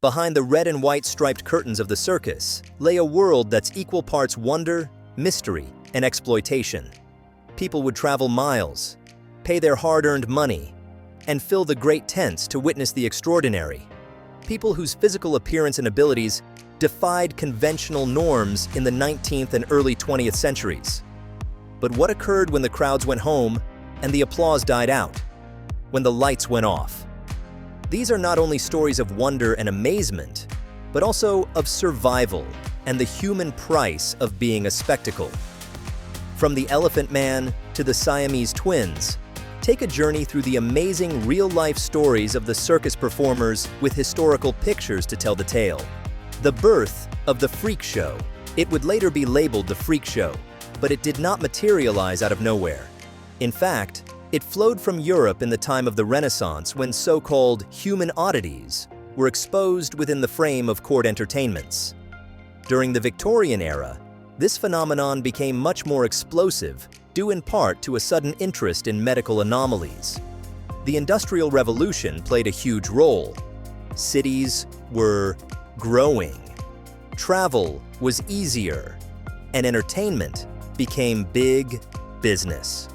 Behind the red and white striped curtains of the circus lay a world that's equal parts wonder, mystery, and exploitation. People would travel miles, pay their hard-earned money, and fill the great tents to witness the extraordinary. People whose physical appearance and abilities defied conventional norms in the 19th and early 20th centuries. But what occurred when the crowds went home and the applause died out? When the lights went off? These are not only stories of wonder and amazement, but also of survival and the human price of being a spectacle. From the Elephant Man to the Siamese twins, take a journey through the amazing real-life stories of the circus performers with historical pictures to tell the tale. The birth of the freak show. It would later be labeled the freak show, but it did not materialize out of nowhere. In fact, it flowed from Europe in the time of the Renaissance, when so-called human oddities were exposed within the frame of court entertainments. During the Victorian era, this phenomenon became much more explosive, due in part to a sudden interest in medical anomalies. The Industrial Revolution played a huge role. Cities were growing, travel was easier, and entertainment became big business.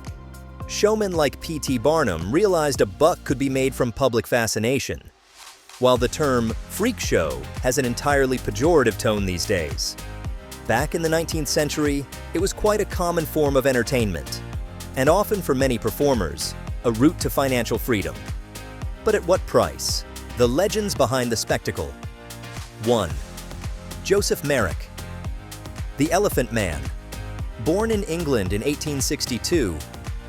Showmen like P.T. Barnum realized a buck could be made from public fascination, while the term freak show has an entirely pejorative tone these days. Back in the 19th century, it was quite a common form of entertainment, and often for many performers, a route to financial freedom. But at what price? The legends behind the spectacle. 1. Joseph Merrick. The Elephant Man. Born in England in 1862,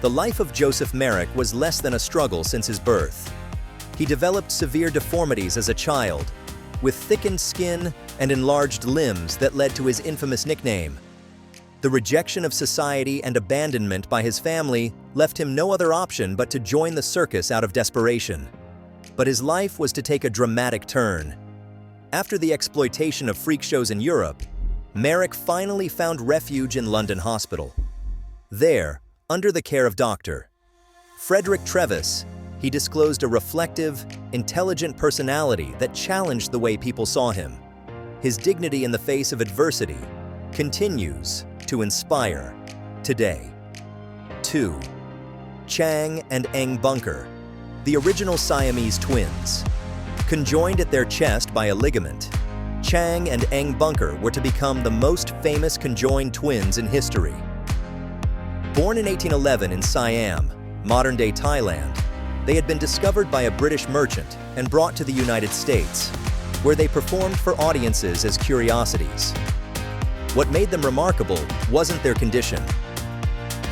the life of Joseph Merrick was less than a struggle since his birth. He developed severe deformities as a child, with thickened skin and enlarged limbs that led to his infamous nickname. The rejection of society and abandonment by his family left him no other option but to join the circus out of desperation. But his life was to take a dramatic turn. After the exploitation of freak shows in Europe, Merrick finally found refuge in London Hospital. There, under the care of Dr. Frederick Trevis, he disclosed a reflective, intelligent personality that challenged the way people saw him. His dignity in the face of adversity continues to inspire today. 2. Chang and Eng Bunker, the original Siamese twins. Conjoined at their chest by a ligament, Chang and Eng Bunker were to become the most famous conjoined twins in history. Born in 1811 in Siam, modern-day Thailand, they had been discovered by a British merchant and brought to the United States, where they performed for audiences as curiosities. What made them remarkable wasn't their condition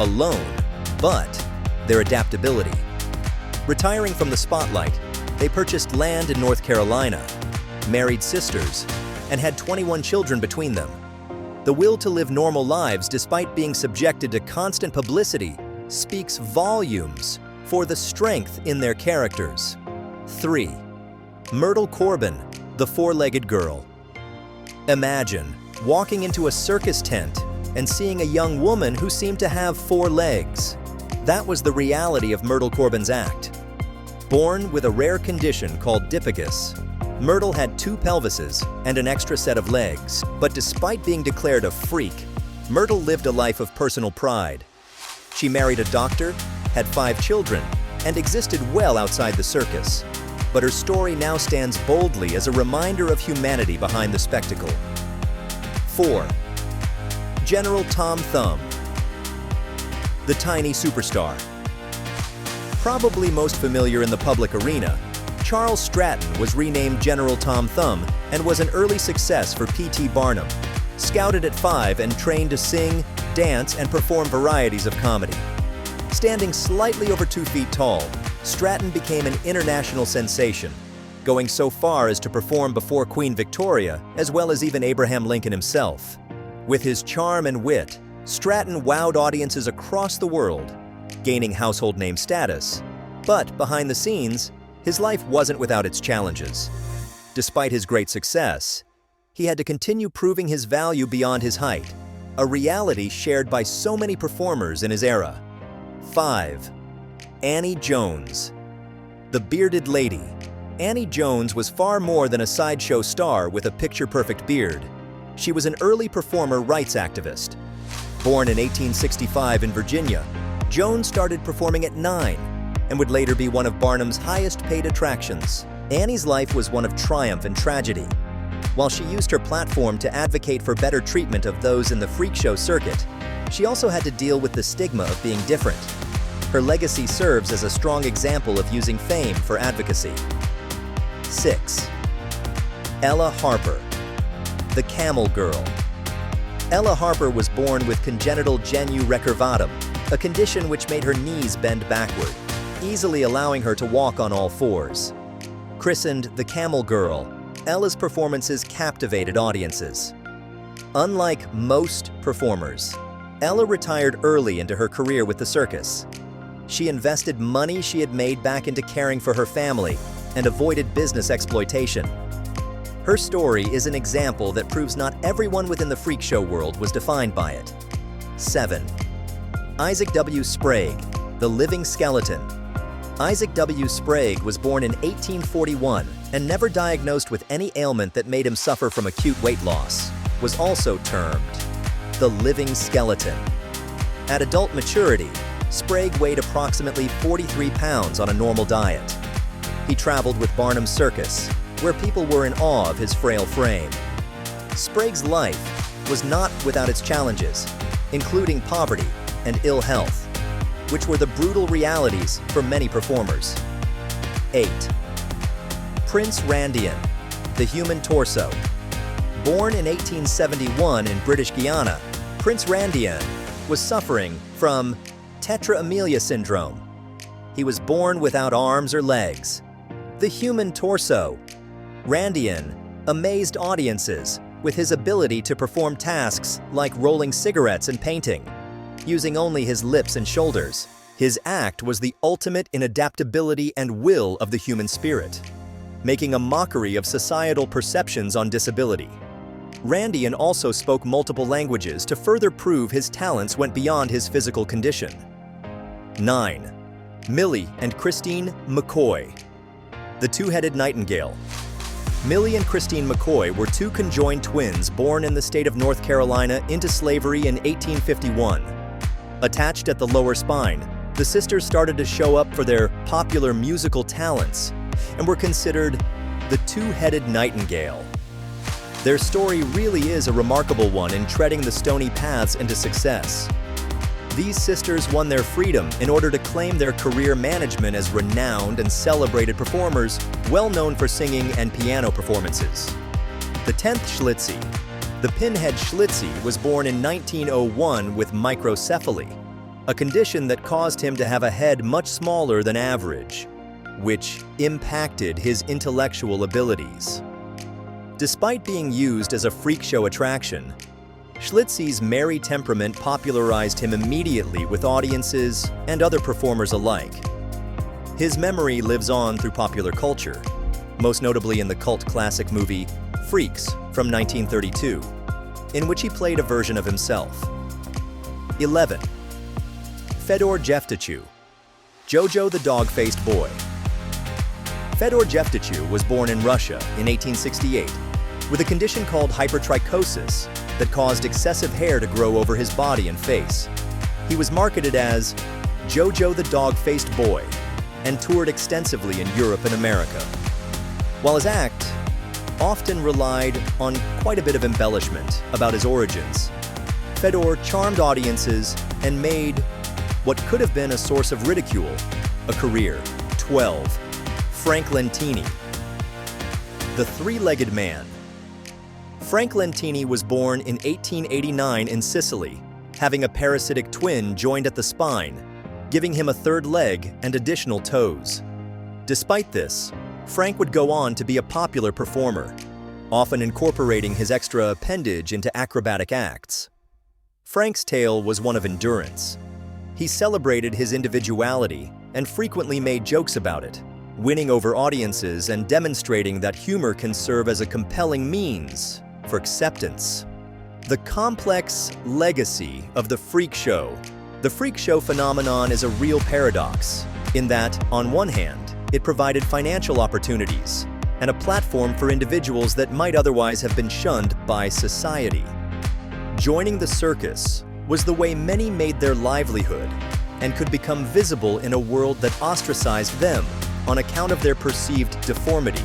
alone, but their adaptability. Retiring from the spotlight, they purchased land in North Carolina, married sisters, and had 21 children between them. The will to live normal lives despite being subjected to constant publicity speaks volumes for the strength in their characters. 3. Myrtle Corbin, the four-legged girl. Imagine walking into a circus tent and seeing a young woman who seemed to have 4 legs. That was the reality of Myrtle Corbin's act. Born with a rare condition called diphagus, Myrtle had 2 pelvises and an extra set of legs, but despite being declared a freak, Myrtle lived a life of personal pride. She married a doctor, had 5 children, and existed well outside the circus. But her story now stands boldly as a reminder of humanity behind the spectacle. 4. General Tom Thumb, the tiny superstar. Probably most familiar in the public arena, Charles Stratton was renamed General Tom Thumb and was an early success for P.T. Barnum, scouted at 5 and trained to sing, dance, and perform varieties of comedy. Standing slightly over 2 feet tall, Stratton became an international sensation, going so far as to perform before Queen Victoria, as well as even Abraham Lincoln himself. With his charm and wit, Stratton wowed audiences across the world, gaining household name status. But behind the scenes, his life wasn't without its challenges. Despite his great success, he had to continue proving his value beyond his height, a reality shared by so many performers in his era. 5. Annie Jones, the bearded lady. Annie Jones was far more than a sideshow star with a picture-perfect beard. She was an early performer rights activist. Born in 1865 in Virginia, Jones started performing at 9 and would later be one of Barnum's highest-paid attractions. Annie's life was one of triumph and tragedy. While she used her platform to advocate for better treatment of those in the freak show circuit, she also had to deal with the stigma of being different. Her legacy serves as a strong example of using fame for advocacy. 6. Ella Harper, the Camel Girl. Ella Harper was born with congenital genu recurvatum, a condition which made her knees bend backward, easily allowing her to walk on all fours. Christened the Camel Girl, Ella's performances captivated audiences. Unlike most performers, Ella retired early into her career with the circus. She invested money she had made back into caring for her family and avoided business exploitation. Her story is an example that proves not everyone within the freak show world was defined by it. 7. Isaac W. Sprague, the Living Skeleton. Isaac W. Sprague was born in 1841 and never diagnosed with any ailment that made him suffer from acute weight loss, was also termed the Living Skeleton. At adult maturity, Sprague weighed approximately 43 pounds on a normal diet. He traveled with Barnum's Circus, where people were in awe of his frail frame. Sprague's life was not without its challenges, including poverty and ill health, which were the brutal realities for many performers. 8. Prince Randian, the Human Torso. Born in 1871 in British Guiana, Prince Randian was suffering from tetraamelia syndrome. He was born without arms or legs. The Human Torso. Randian amazed audiences with his ability to perform tasks like rolling cigarettes and painting, using only his lips and shoulders. His act was the ultimate in adaptability and will of the human spirit, making a mockery of societal perceptions on disability. Randian also spoke multiple languages to further prove his talents went beyond his physical condition. 9. Millie and Christine McCoy, the Two-Headed Nightingale. Millie and Christine McCoy were two conjoined twins born in the state of North Carolina into slavery in 1851. Attached at the lower spine, the sisters started to show up for their popular musical talents and were considered the Two-Headed Nightingale. Their story really is a remarkable one in treading the stony paths into success. These sisters won their freedom in order to claim their career management as renowned and celebrated performers, well known for singing and piano performances. The 10th Schlitzie. The pinhead Schlitzie was born in 1901 with microcephaly, a condition that caused him to have a head much smaller than average, which impacted his intellectual abilities. Despite being used as a freak show attraction, Schlitzie's merry temperament popularized him immediately with audiences and other performers alike. His memory lives on through popular culture, most notably in the cult classic movie Freaks from 1932, in which he played a version of himself. 11. Fedor Jefticheu, Jojo the Dog-Faced Boy. Fedor Jefticheu was born in Russia in 1868 with a condition called hypertrichosis that caused excessive hair to grow over his body and face. He was marketed as Jojo the Dog-Faced Boy and toured extensively in Europe and America. While his act often relied on quite a bit of embellishment about his origins, Fedor charmed audiences and made what could have been a source of ridicule a career. 12. Frank Lentini, the Three-Legged Man. Frank Lentini was born in 1889 in Sicily, having a parasitic twin joined at the spine, giving him a third leg and additional toes. Despite this, Frank would go on to be a popular performer, often incorporating his extra appendage into acrobatic acts. Frank's tale was one of endurance. He celebrated his individuality and frequently made jokes about it, winning over audiences and demonstrating that humor can serve as a compelling means for acceptance. The complex legacy of the freak show. The freak show phenomenon is a real paradox, in that, on one hand, It provided financial opportunities and a platform for individuals that might otherwise have been shunned by society. Joining the circus was the way many made their livelihood and could become visible in a world that ostracized them on account of their perceived deformity.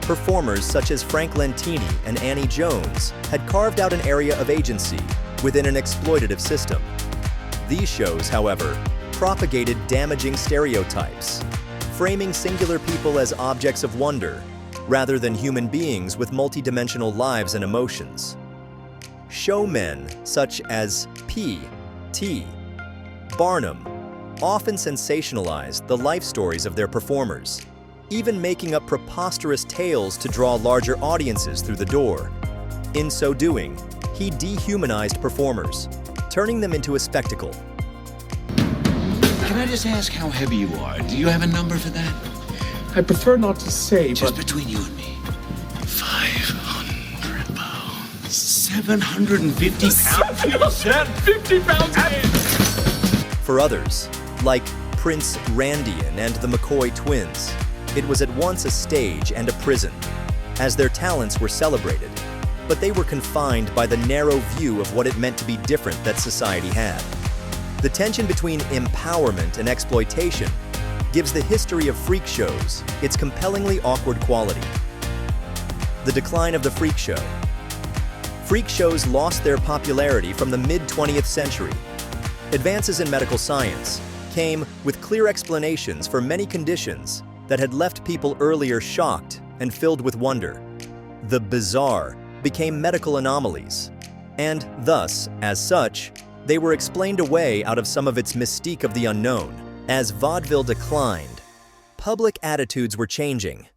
Performers such as Frank Lentini and Annie Jones had carved out an area of agency within an exploitative system. These shows, however, propagated damaging stereotypes, framing singular people as objects of wonder rather than human beings with multidimensional lives and emotions. Showmen such as P.T. Barnum often sensationalized the life stories of their performers, even making up preposterous tales to draw larger audiences through the door. In so doing, he dehumanized performers, turning them into a spectacle. Can I just ask how heavy you are? Do you have a number for that? I prefer not to say, Just but... between you and me. 500 pounds. 750 pounds? You said 50 pounds! For others, like Prince Randian and the McCoy twins, it was at once a stage and a prison, as their talents were celebrated, but they were confined by the narrow view of what it meant to be different that society had. The tension between empowerment and exploitation gives the history of freak shows its compellingly awkward quality. The decline of the freak show. Freak shows lost their popularity from the mid-20th century. Advances in medical science came with clear explanations for many conditions that had left people earlier shocked and filled with wonder. The bizarre became medical anomalies, and thus, as such, they were explained away out of some of its mystique of the unknown. As vaudeville declined, public attitudes were changing.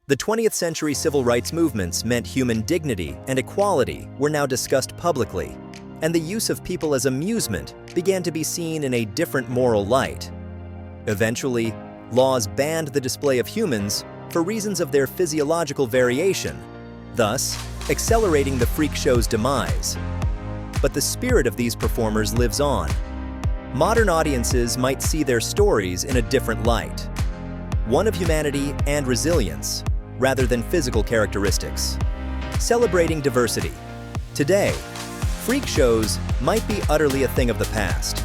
The 20th century civil rights movements meant human dignity and equality were now discussed publicly, and the use of people as amusement began to be seen in a different moral light. Eventually, laws banned the display of humans for reasons of their physiological variation, thus accelerating the freak show's demise. But the spirit of these performers lives on. Modern audiences might see their stories in a different light, one of humanity and resilience, rather than physical characteristics. Celebrating diversity. Today, freak shows might be utterly a thing of the past,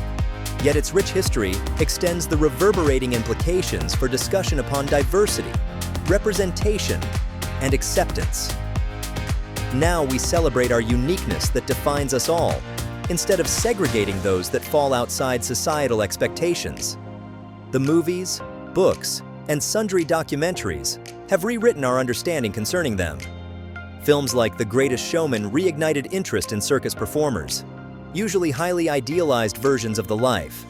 yet its rich history extends the reverberating implications for discussion upon diversity, representation, and acceptance. Now we celebrate our uniqueness that defines us all, instead of segregating those that fall outside societal expectations. The movies, books, and sundry documentaries have rewritten our understanding concerning them. Films like The Greatest Showman reignited interest in circus performers, usually highly idealized versions of the life.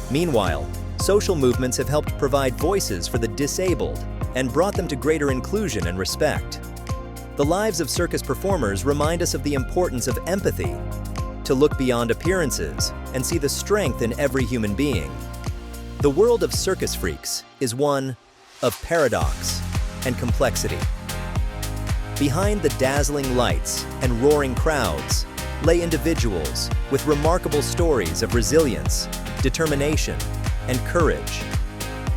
Meanwhile, social movements have helped provide voices for the disabled and brought them to greater inclusion and respect. The lives of circus performers remind us of the importance of empathy, to look beyond appearances and see the strength in every human being. The world of circus freaks is one of paradox and complexity. Behind the dazzling lights and roaring crowds lay individuals with remarkable stories of resilience, determination, and courage.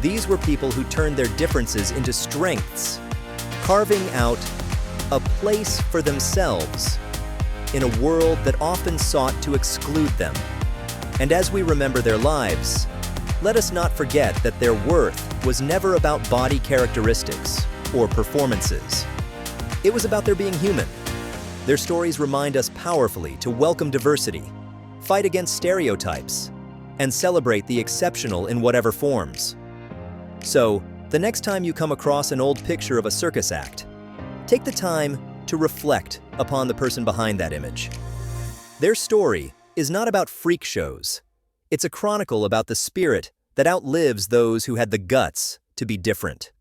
These were people who turned their differences into strengths, carving out a place for themselves in a world that often sought to exclude them. And as we remember their lives, let us not forget that their worth was never about body characteristics or performances. It was about their being human. Their stories remind us powerfully to welcome diversity, fight against stereotypes, and celebrate the exceptional in whatever forms. So, the next time you come across an old picture of a circus act, take the time to reflect upon the person behind that image. Their story is not about freak shows. It's a chronicle about the spirit that outlives those who had the guts to be different.